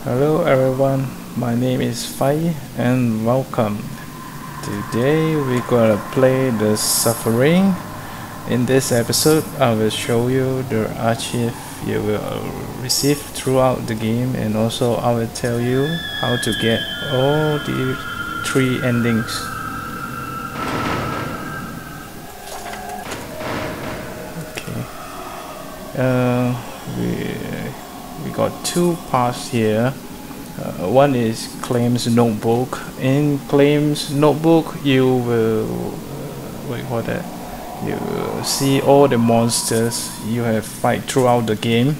Hello everyone, my name is Fai and welcome. Today we're gonna play the Suffering. In this episode, I will show you the archive you will receive throughout the game, and also I will tell you how to get all the 3 endings. Okay. We got 2 parts here. One is Claim's Notebook. In Claim's Notebook, you will you see all the monsters you have fight throughout the game,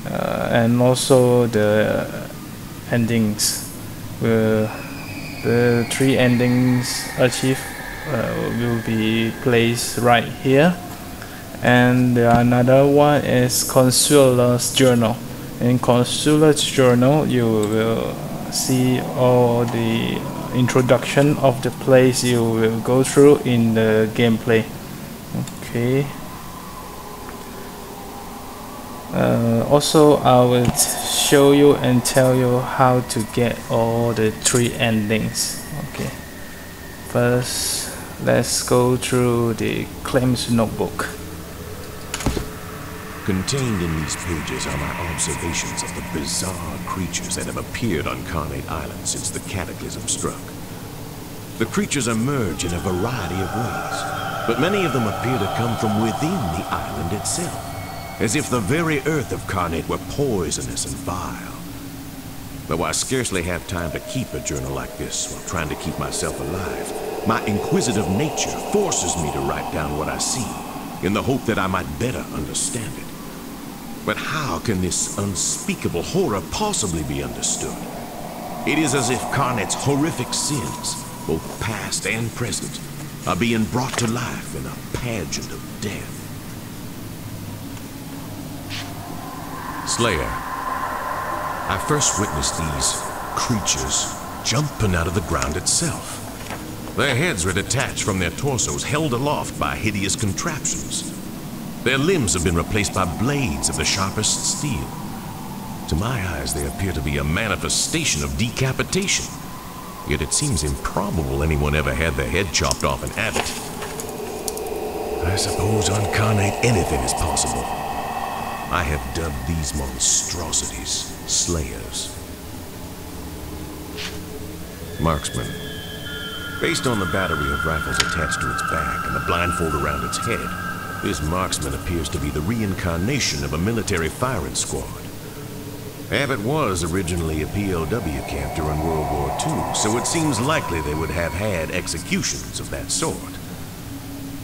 and also the endings. The 3 endings archive will be placed right here. And another one is Consula's Journal. In Consula's Journal, you will see all the introduction of the place you will go through in the gameplay. Okay. Also, I will show you and tell you how to get all the 3 endings. Okay. First, let's go through the Claim's Notebook. Contained in these pages are my observations of the bizarre creatures that have appeared on Carnate Island since the cataclysm struck. The creatures emerge in a variety of ways, but many of them appear to come from within the island itself, as if the very earth of Carnate were poisonous and vile. Though I scarcely have time to keep a journal like this while trying to keep myself alive, my inquisitive nature forces me to write down what I see, in the hope that I might better understand it. But how can this unspeakable horror possibly be understood? It is as if Carnate's horrific sins, both past and present, are being brought to life in a pageant of death. Slayer. I first witnessed these creatures jumping out of the ground itself. Their heads were detached from their torsos, held aloft by hideous contraptions. Their limbs have been replaced by blades of the sharpest steel. To my eyes, they appear to be a manifestation of decapitation. Yet it seems improbable anyone ever had their head chopped off an abbot. I suppose on Carnate anything is possible. I have dubbed these monstrosities Slayers. Marksman. Based on the battery of rifles attached to its back and the blindfold around its head, this marksman appears to be the reincarnation of a military firing squad. Abbott was originally a POW camp during World War II, so it seems likely they would have had executions of that sort.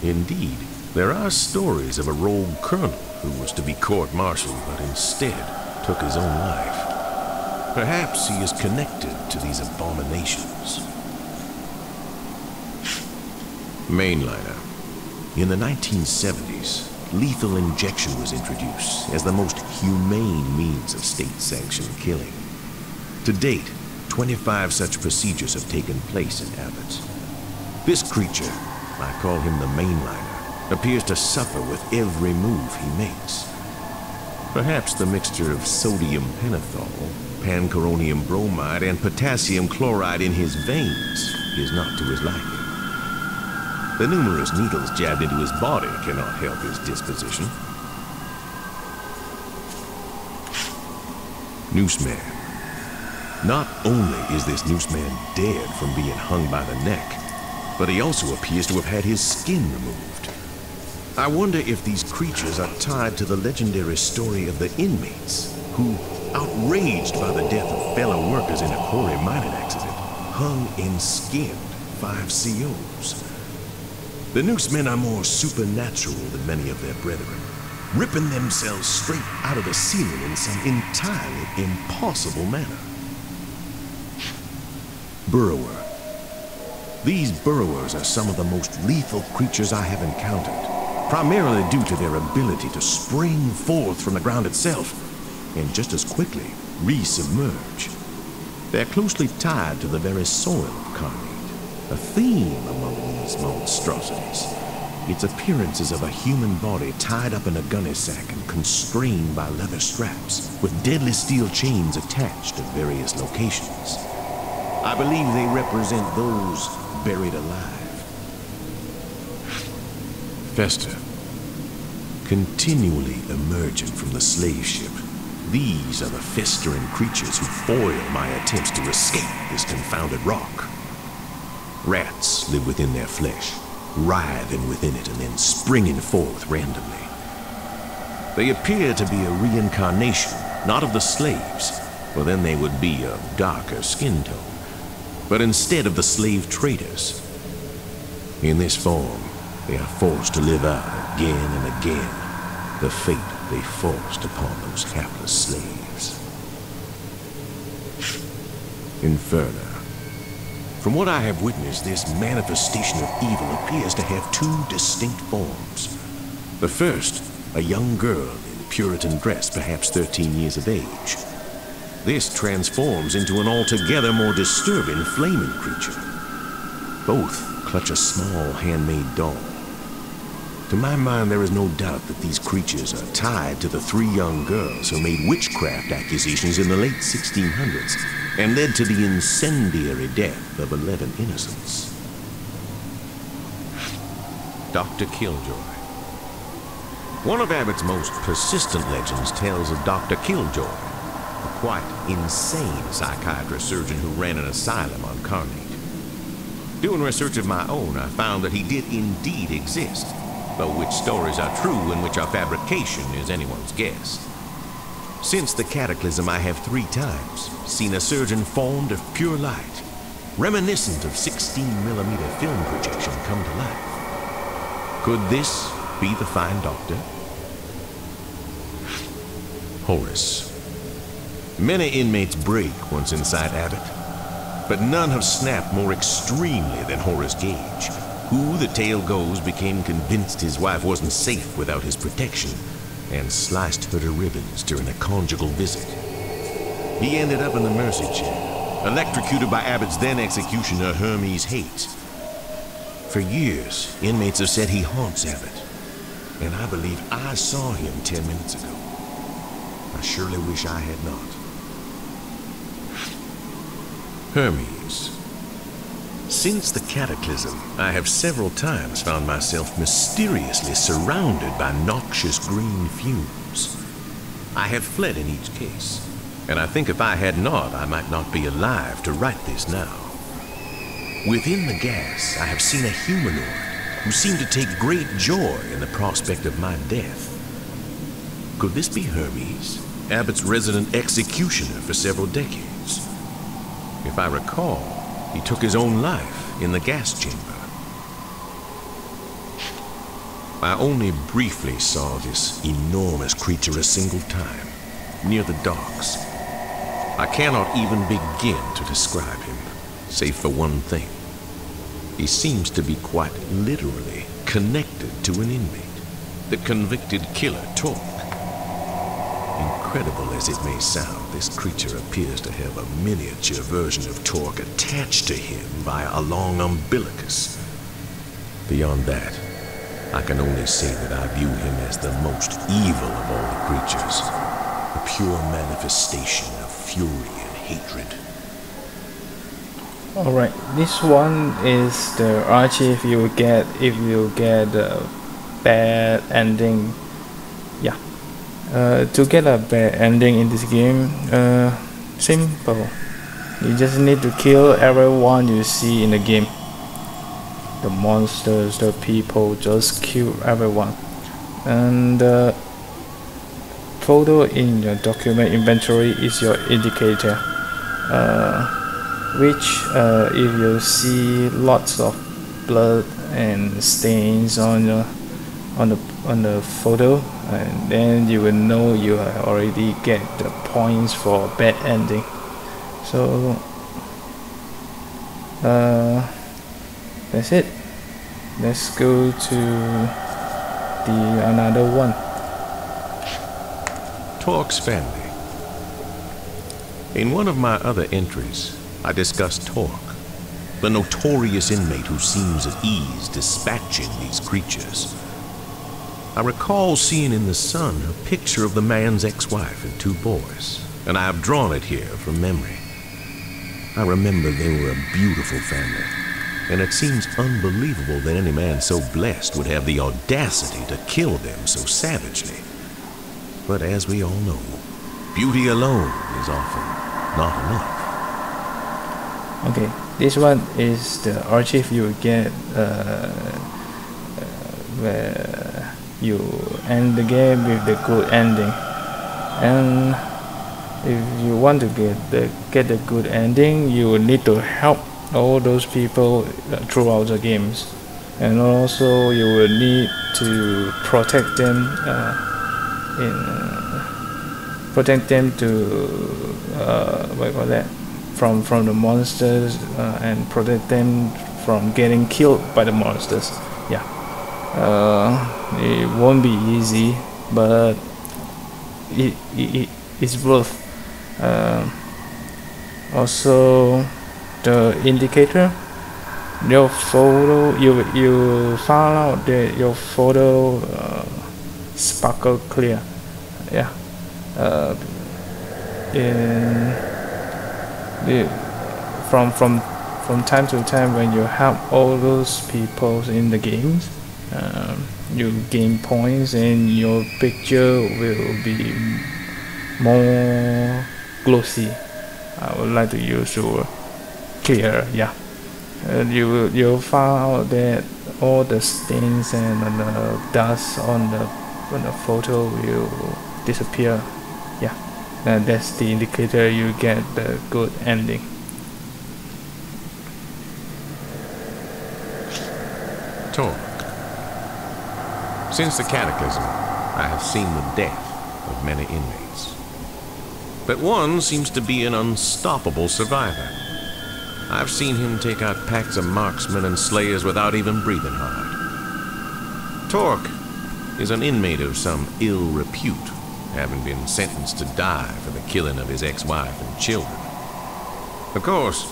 Indeed, there are stories of a rogue colonel who was to be court-martialed but instead took his own life. Perhaps he is connected to these abominations. Mainliner. In the 1970s, lethal injection was introduced as the most humane means of state-sanctioned killing. To date, 25 such procedures have taken place in Abbott. This creature, I call him the Mainliner, appears to suffer with every move he makes. Perhaps the mixture of sodium pentothal, pancuronium bromide, and potassium chloride in his veins is not to his liking. The numerous needles jabbed into his body cannot help his disposition. Nooseman. Not only is this Nooseman dead from being hung by the neck, but he also appears to have had his skin removed. I wonder if these creatures are tied to the legendary story of the inmates who, outraged by the death of fellow workers in a quarry mining accident, hung and skinned 5 COs. The Noosemen are more supernatural than many of their brethren, ripping themselves straight out of the ceiling in some entirely impossible manner. Burrower. These burrowers are some of the most lethal creatures I have encountered, primarily due to their ability to spring forth from the ground itself and just as quickly re-submerge. They're closely tied to the very soil of Carnate, a theme among these monstrosities. its appearance is of a human body tied up in a gunny sack and constrained by leather straps, with deadly steel chains attached at various locations. I believe they represent those buried alive. Fester, continually emerging from the slave ship, these are the festering creatures who foil my attempts to escape this confounded rock. Rats live within their flesh, writhing within it and then springing forth randomly. They appear to be a reincarnation, not of the slaves, for then they would be of darker skin tone, but instead of the slave traders. In this form, they are forced to live out again and again the fate they forced upon those hapless slaves. Inferno. From what I have witnessed, this manifestation of evil appears to have two distinct forms. The first, a young girl in Puritan dress, perhaps 13 years of age. This transforms into an altogether more disturbing flaming creature. Both clutch a small handmade doll. To my mind, there is no doubt that these creatures are tied to the three young girls who made witchcraft accusations in the late 1600s and led to the incendiary death of 11 innocents. Dr. Killjoy. One of Abbott's most persistent legends tells of Dr. Killjoy, a quite insane psychiatrist surgeon who ran an asylum on Carnate. Doing research of my own, I found that he did indeed exist, though which stories are true and which are fabrication is anyone's guess. Since the cataclysm, I have 3 times seen a surgeon formed of pure light, reminiscent of 16mm film projection come to life. Could this be the fine doctor? Horace. Many inmates break once inside Abbott, but none have snapped more extremely than Horace Gage, who, the tale goes, became convinced his wife wasn't safe without his protection and sliced her to ribbons during a conjugal visit. He ended up in the mercy chair, electrocuted by Abbott's then executioner Hermes Hayes. For years, inmates have said he haunts Abbott, and I believe I saw him 10 minutes ago. I surely wish I had not. Hermes. Since the cataclysm, I have several times found myself mysteriously surrounded by noxious green fumes. I have fled in each case, and I think if I had not, I might not be alive to write this now. Within the gas, I have seen a humanoid who seemed to take great joy in the prospect of my death. Could this be Hermes, Abbott's resident executioner for several decades? If I recall, he took his own life in the gas chamber. I only briefly saw this enormous creature a single time, near the docks. I cannot even begin to describe him, save for one thing. He seems to be quite literally connected to an inmate, the convicted killer, Torque. Incredible as it may sound, this creature appears to have a miniature version of Torque attached to him via a long umbilicus. Beyond that, I can only say that I view him as the most evil of all the creatures, a pure manifestation of fury and hatred. Alright, this one is the archive you will get if you get a bad ending. Yeah. To get a bad ending in this game, simple. You just need to kill everyone you see in the game. The monsters, the people, just kill everyone. And the photo in your document inventory is your indicator, which if you see lots of blood and stains on the photo, and then you will know you have already get the points for bad ending. So that's it. Let's go to another one. Torque's family. In one of my other entries, I discussed Torque. the notorious inmate who seems at ease dispatching these creatures. I recall seeing in the sun a picture of the man's ex-wife and 2 boys, and I have drawn it here from memory. I remember they were a beautiful family, and it seems unbelievable that any man so blessed would have the audacity to kill them so savagely. But as we all know, beauty alone is often not enough. Okay, this one is the archive you get where you end the game with the good ending. And if you want to get the good ending, you need to help all those people throughout the games, and also you will need to protect them to what you call that, from the monsters, and protect them from getting killed by the monsters. Yeah, it won't be easy, but it's worth. Also, the indicator, your photo, you found out that your photo sparkle clear. Yeah. From time to time, when you help all those people in the games, you gain points and your picture will be more glossy. I would like to use your clear. Yeah. You'll find out that all the stains and the dust on the photo will disappear. Yeah, and that's the indicator you get the good ending. Torque. Since the Cataclysm, I have seen the death of many inmates. But one seems to be an unstoppable survivor. I've seen him take out packs of marksmen and slayers without even breathing hard. Torque is an inmate of some ill repute, having been sentenced to die for the killing of his ex-wife and children. Of course,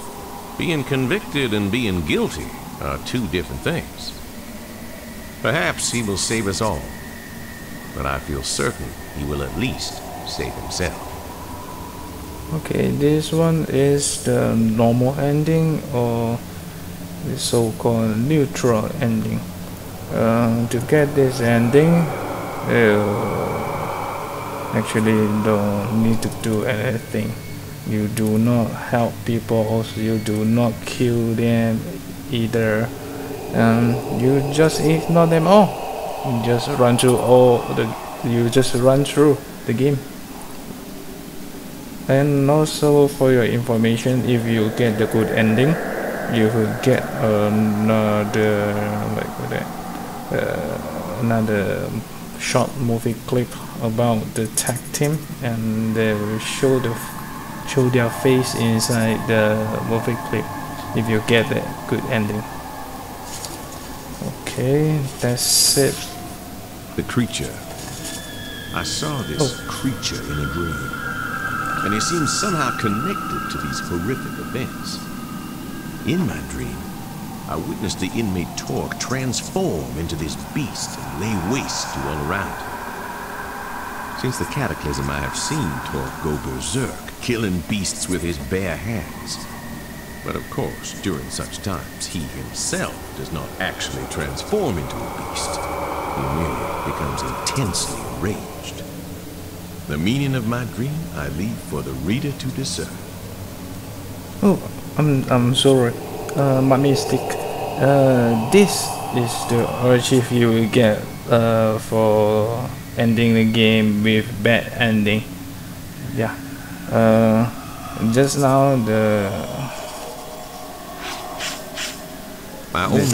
being convicted and being guilty are 2 different things. Perhaps he will save us all, but I feel certain he will at least save himself. Okay, this one is the normal ending, or the so-called neutral ending. To get this ending, you actually don't need to do anything. You do not help people, also you do not kill them either. You just ignore them all. You just run through the game. And also, for your information, if you get the good ending, you will get another short movie clip about the tag team, and they will show their face inside the movie clip if you get the good ending. Okay, that's it. The creature. I saw this creature in a dream, and it seems somehow connected to these horrific events. In my dream, I witnessed the inmate Torque transform into this beast and lay waste to all around. Since the Cataclysm, I have seen Torque go berserk, killing beasts with his bare hands. But of course, during such times, he himself does not actually transform into a beast. He merely becomes intensely enraged. The meaning of my dream I leave for the reader to discern. Oh, I'm sorry, my mistake. This is the archive you will get for ending the game with bad ending. Yeah. Just now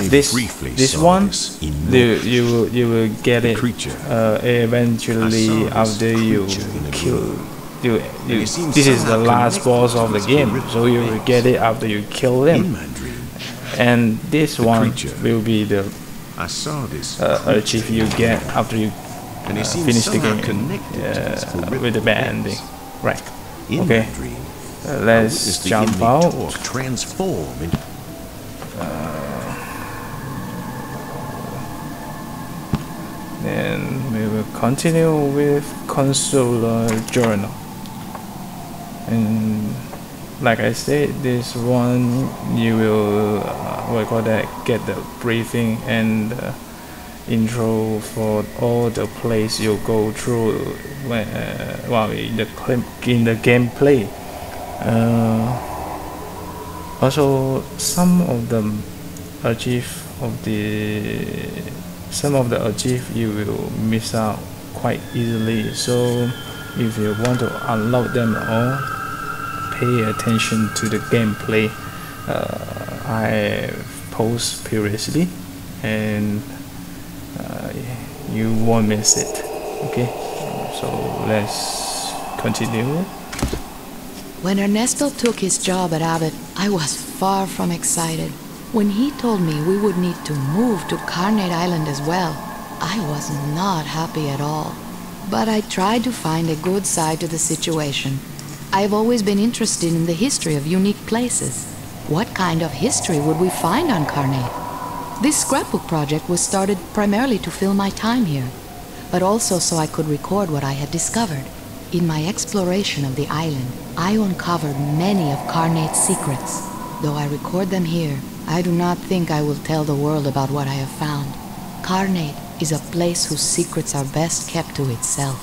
this one you will get it eventually after you kill. This is the last boss of the game, so you will get it after you kill him. And this one will be the archive you get after you finish the game with the bad ending. Right. Okay. Let's jump out. and we will continue with consular journal. And like I said, this one you will get the briefing and intro for all the plays you go through when, in the gameplay. Also, some of the achieve you will miss out quite easily. So if you want to unlock them all, pay attention to the gameplay I post previously, and you won't miss it. Okay, so let's continue. When Ernesto took his job at Abbott, I was far from excited. When he told me we would need to move to Carnate Island as well, I was not happy at all. But I tried to find a good side to the situation. I've always been interested in the history of unique places. What kind of history would we find on Carnate? This scrapbook project was started primarily to fill my time here, but also so I could record what I had discovered. In my exploration of the island, I uncovered many of Carnate's secrets. Though I record them here, I do not think I will tell the world about what I have found. Carnate is a place whose secrets are best kept to itself.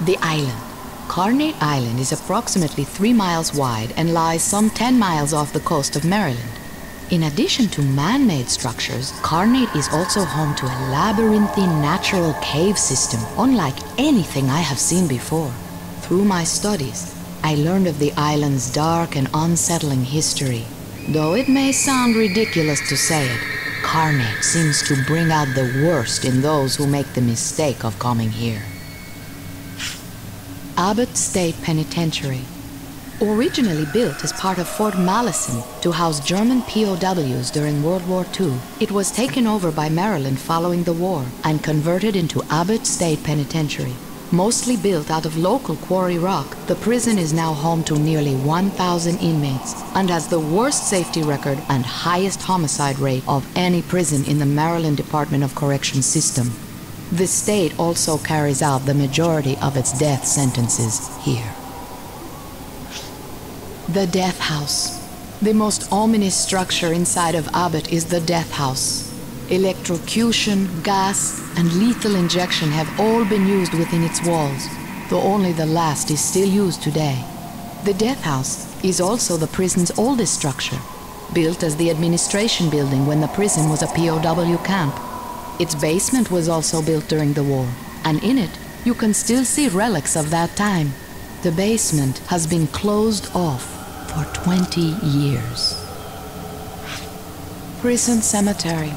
The island. Carnate Island is approximately 3 miles wide and lies some 10 miles off the coast of Maryland. In addition to man-made structures, Carnate is also home to a labyrinthine natural cave system unlike anything I have seen before. Through my studies, I learned of the island's dark and unsettling history. Though it may sound ridiculous to say it, Carnate seems to bring out the worst in those who make the mistake of coming here. Abbott State Penitentiary. Originally built as part of Fort Malison to house German POWs during World War II, it was taken over by Maryland following the war and converted into Abbott State Penitentiary. Mostly built out of local quarry rock, the prison is now home to nearly 1,000 inmates and has the worst safety record and highest homicide rate of any prison in the Maryland Department of Corrections system. The state also carries out the majority of its death sentences here. The Death House. The most ominous structure inside of Abbott is the Death House. Electrocution, gas, and lethal injection have all been used within its walls, though only the last is still used today. The Death House is also the prison's oldest structure, built as the administration building when the prison was a POW camp. Its basement was also built during the war, and in it you can still see relics of that time. The basement has been closed off for 20 years. Prison cemetery.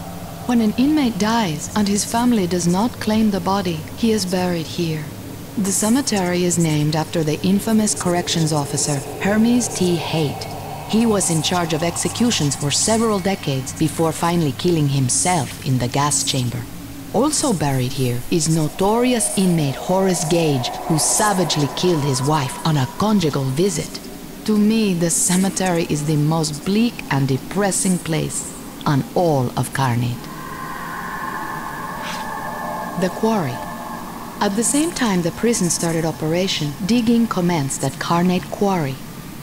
When an inmate dies and his family does not claim the body, he is buried here. The cemetery is named after the infamous corrections officer, Hermes T. Haight. He was in charge of executions for several decades before finally killing himself in the gas chamber. Also buried here is notorious inmate Horace Gage, who savagely killed his wife on a conjugal visit. To me, the cemetery is the most bleak and depressing place on all of Carnate. The quarry. At the same time the prison started operation, digging commenced at Carnate Quarry.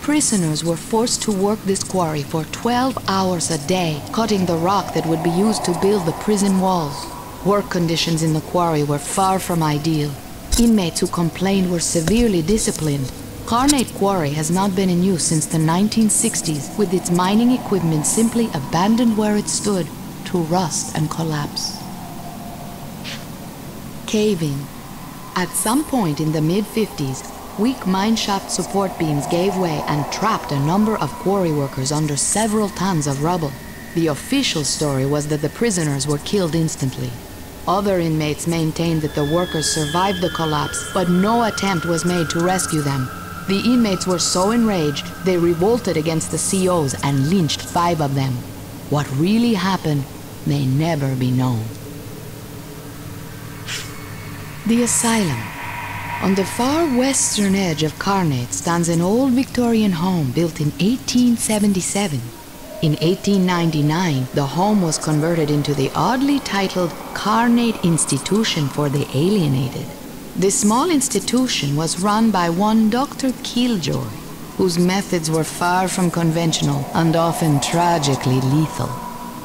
Prisoners were forced to work this quarry for 12 hours a day, cutting the rock that would be used to build the prison walls. Work conditions in the quarry were far from ideal. Inmates who complained were severely disciplined. Carnate Quarry has not been in use since the 1960s, with its mining equipment simply abandoned where it stood to rust and collapse. Cave-in. At some point in the mid-50s, weak mineshaft support beams gave way and trapped a number of quarry workers under several tons of rubble. The official story was that the prisoners were killed instantly. Other inmates maintained that the workers survived the collapse, but no attempt was made to rescue them. The inmates were so enraged, they revolted against the COs and lynched 5 of them. What really happened may never be known. The Asylum. On the far western edge of Carnate stands an old Victorian home built in 1877. In 1899, the home was converted into the oddly titled Carnate Institution for the Alienated. This small institution was run by one Dr. Killjoy, whose methods were far from conventional and often tragically lethal.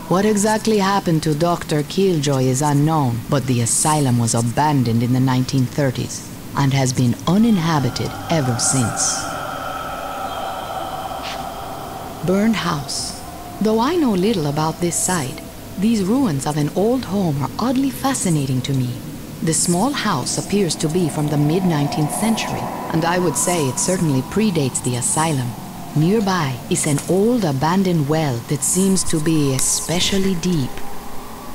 What exactly happened to Dr. Killjoy is unknown, but the asylum was abandoned in the 1930s and has been uninhabited ever since. Burned house. Though I know little about this site, these ruins of an old home are oddly fascinating to me. The small house appears to be from the mid-19th century, and I would say it certainly predates the asylum. Nearby is an old abandoned well that seems to be especially deep.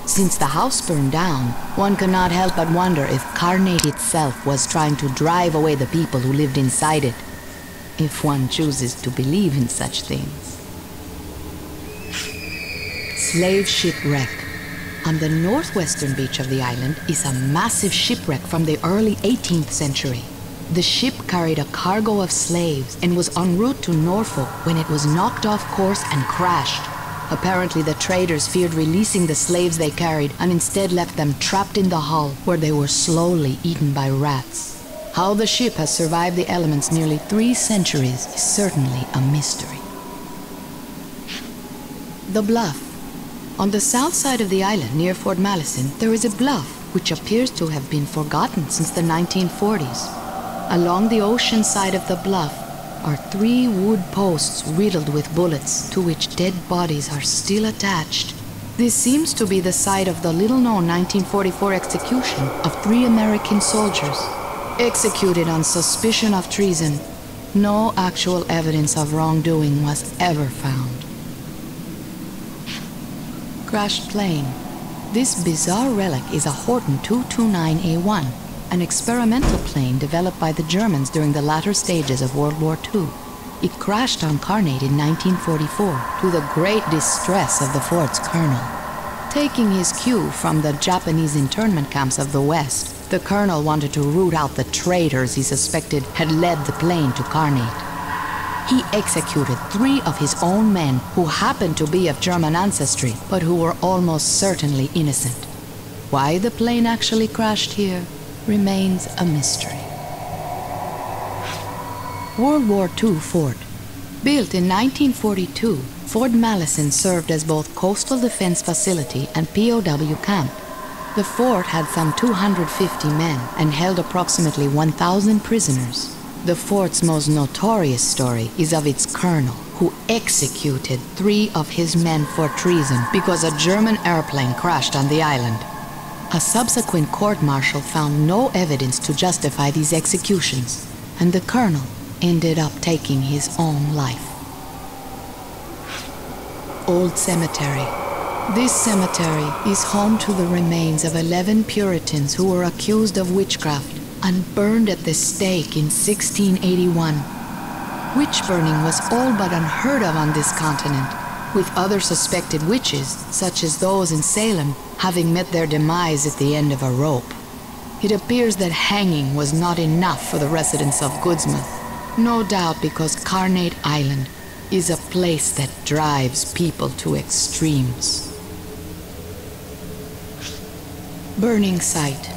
Since the house burned down, one cannot help but wonder if Carnate itself was trying to drive away the people who lived inside it, if one chooses to believe in such things. Slave shipwreck. On the northwestern beach of the island is a massive shipwreck from the early 18th century. The ship carried a cargo of slaves and was en route to Norfolk when it was knocked off course and crashed. Apparently the traders feared releasing the slaves they carried and instead left them trapped in the hull where they were slowly eaten by rats. How the ship has survived the elements nearly 3 centuries is certainly a mystery. The Bluff. On the south side of the island, near Fort Malison, there is a bluff which appears to have been forgotten since the 1940s. Along the ocean side of the bluff are 3 wood posts riddled with bullets to which dead bodies are still attached. This seems to be the site of the little-known 1944 execution of 3 American soldiers, executed on suspicion of treason. No actual evidence of wrongdoing was ever found. Crashed plane. This bizarre relic is a Horten 229A1, an experimental plane developed by the Germans during the latter stages of World War II. It crashed on Carnate in 1944 to the great distress of the fort's colonel. Taking his cue from the Japanese internment camps of the West, the colonel wanted to root out the traitors he suspected had led the plane to Carnate. He executed 3 of his own men who happened to be of German ancestry, but who were almost certainly innocent. Why the plane actually crashed here remains a mystery. World War II fort. Built in 1942, Fort Malison served as both coastal defense facility and POW camp. The fort had some 250 men and held approximately 1,000 prisoners. The fort's most notorious story is of its colonel, who executed 3 of his men for treason because a German airplane crashed on the island. A subsequent court-martial found no evidence to justify these executions, and the colonel ended up taking his own life. Old Cemetery. This cemetery is home to the remains of 11 Puritans who were accused of witchcraft and burned at the stake in 1681. Witch burning was all but unheard of on this continent, with other suspected witches, such as those in Salem, having met their demise at the end of a rope. It appears that hanging was not enough for the residents of Goodsmouth, no doubt because Carnate Island is a place that drives people to extremes. Burning site.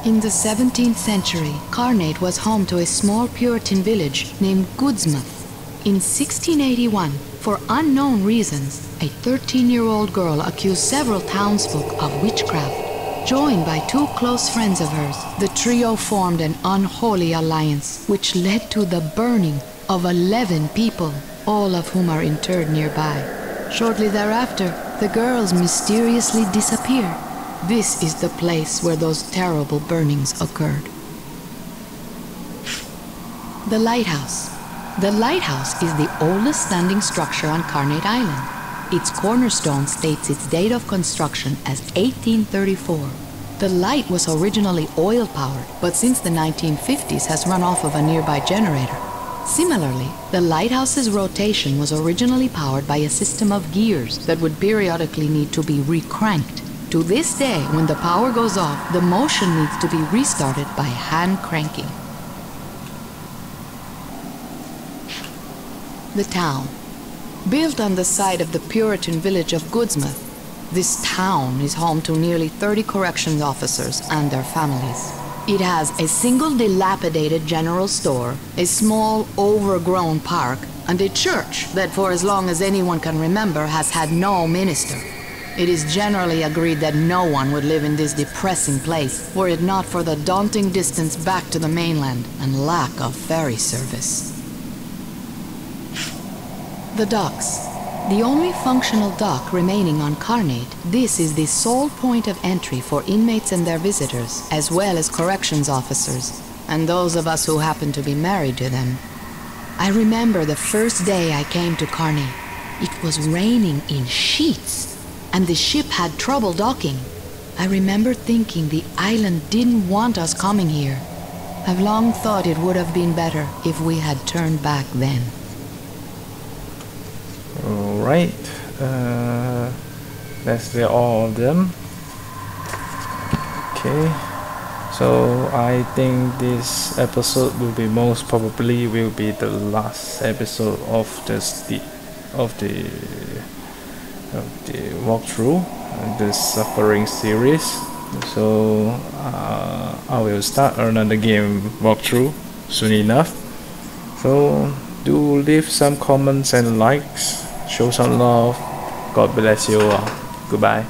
In the 17th century, Carnate was home to a small Puritan village named Goodsmouth. In 1681, for unknown reasons, a 13-year-old girl accused several townsfolk of witchcraft. Joined by 2 close friends of hers, the trio formed an unholy alliance, which led to the burning of 11 people, all of whom are interred nearby. Shortly thereafter, the girls mysteriously disappeared. This is the place where those terrible burnings occurred. The lighthouse. The lighthouse is the oldest standing structure on Carnate Island. Its cornerstone states its date of construction as 1834. The light was originally oil-powered, but since the 1950s has run off of a nearby generator. Similarly, the lighthouse's rotation was originally powered by a system of gears that would periodically need to be recranked. To this day, when the power goes off, the motion needs to be restarted by hand cranking. The town. Built on the site of the Puritan village of Goodsmith, this town is home to nearly 30 corrections officers and their families. It has a single dilapidated general store, a small overgrown park, and a church that for as long as anyone can remember has had no minister. It is generally agreed that no one would live in this depressing place were it not for the daunting distance back to the mainland and lack of ferry service. The docks. The only functional dock remaining on Carnate, this is the sole point of entry for inmates and their visitors, as well as corrections officers, and those of us who happen to be married to them. I remember the first day I came to Carnate. It was raining in sheets, and the ship had trouble docking. I remember thinking the island didn't want us coming here. I've long thought it would have been better if we had turned back then. Alright, that's all of them. Okay, so I think this episode will be most probably will be the last episode of the walkthrough, the suffering series. So I will start another game walkthrough soon enough. So do leave some comments and likes, show some love. God bless you all. Goodbye.